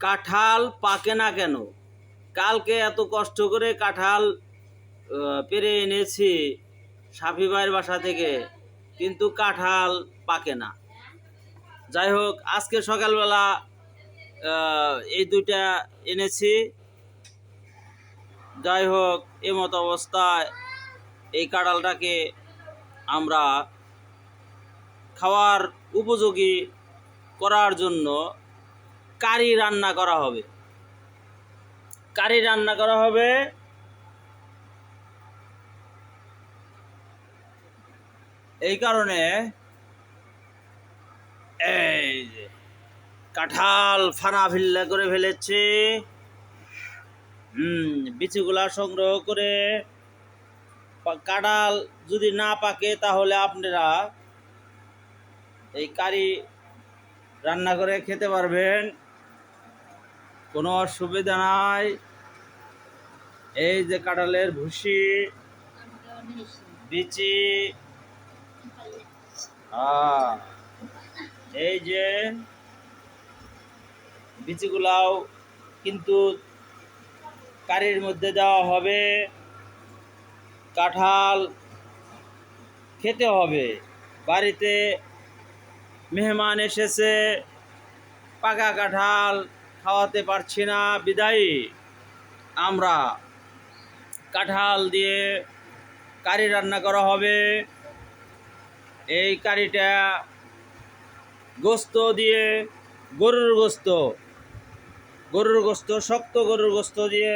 কাঁঠাল পাকে না কেন? কালকে এত কষ্ট করে কাঁঠাল পেরে এনেছি সাফি ভাইয়ের বাসা থেকে, কিন্তু কাঁঠাল পাকে না। যাই হোক, আজকে সকালবেলা এই দুইটা এনেছি। যাই হোক, এমত অবস্থায় এই কাঁঠালটাকে আমরা খাওয়ার উপযোগী করার জন্য কারি রান্না করা হবে। কারি রান্না করা হবে। এই কারণে এই যে কাঁঠাল ফানা ফিল্লা করে ফেলেছে। বিচিগুলা সংগ্রহ করে, কাঁঠাল যদি না পাকে তাহলে আপনারা এই কারি রান্না করে খেতে পারবেন, কোনো অসুবিধা নাই। এই যে কাঁঠালের ভুসি, বিচি, এই যে বিচিগুলাও কিন্তু কারির মধ্যে দেওয়া হবে। কাঁঠাল খেতে হবে। বাড়িতে মেহমান এসেছে, পাকা কাঁঠাল খাওয়াতে পারছি না বিদায়ী আমরা কাঁঠাল দিয়ে কারি রান্না করা হবে। এই কারিটা গোস্ত দিয়ে, গরুর গোস্ত, শক্ত গরুর গোস্ত দিয়ে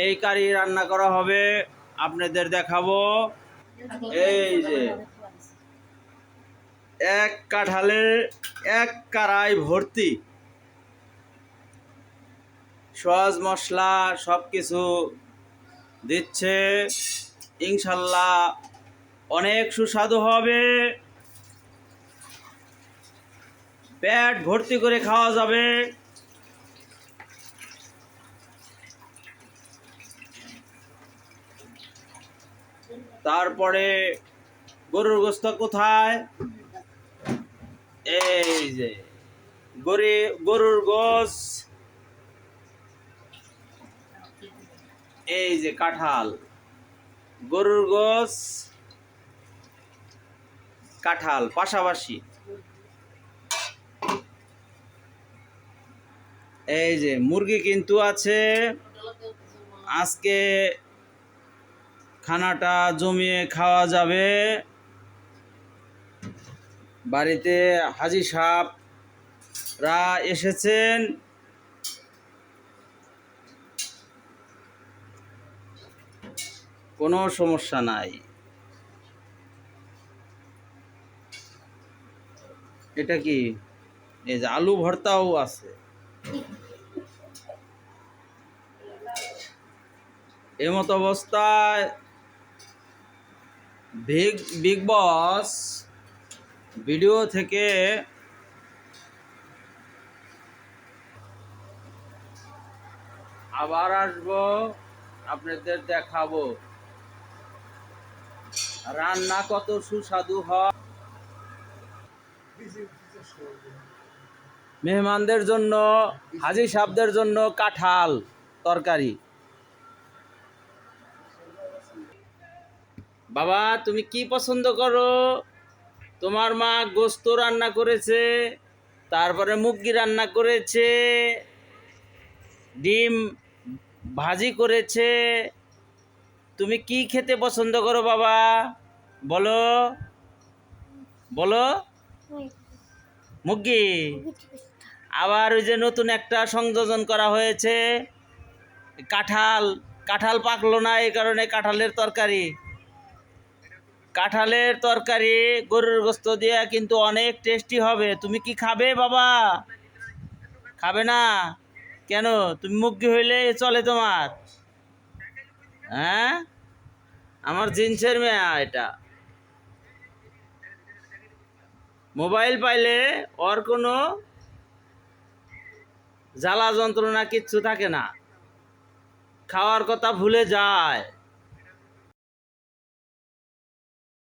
এই কারি রান্না করা হবে। আপনাদের দেখাবো। এই যে এক কাঁঠালে এক কারাই ভর্তি সহজ মশলা সব কিছু দিচ্ছে। ইনশাল্লাহ অনেক সুস্বাদু হবে, পেট ভর্তি করে খাওয়া যাবে। তারপরে গরুর গোস্ত কোথায়? এই যে গরুর গোশ, এই যে কাঁঠাল, গরুর গোশ, কাঁঠাল পাশাপাশি। এই যে মুরগি কিন্তু আছে। আজকে খানাটা জমিয়ে খাওয়া যাবে। বাড়িতে হাজি সাহেবরা এসেছেন। কোনো সমস্যা নাই। এটা কি? এই যে আলু ভর্তাও আছে। এমত অবস্থায় বিগ বস ভিডিও থেকে আবার আসবো, আপনাদের দেখাবো রান্না কত সুস্বাদু হয়। মেহমানদের জন্য, হাজি সাহেবদের জন্য কাঁঠাল তরকারি। বাবা, তুমি কি পছন্দ করো? তোমার মা গোস্ত রান্না করেছে, তারপরে মুরগি রান্না করেছে, ডিম ভাজি করেছে। তুমি কি খেতে পছন্দ করো বাবা? বলো বলো। মুরগি। আবার ওই যে নতুন একটা সংযোজন করা হয়েছে, কাঁঠাল পাকলো না, এই কারণে কাঁঠালের তরকারি গরুর গোস্ত দিয়ে কিন্তু অনেক টেস্টি হবে। তুমি কি খাবে বাবা? খাবে না কেন? তুমি মুরগি হইলে চলে তোমার? হ্যাঁ, আমার জিন্সের মেয়া এটা। মোবাইল পাইলে ওর কোনো জ্বালা যন্ত্রণা কিচ্ছু থাকে না, খাওয়ার কথা ভুলে যায়।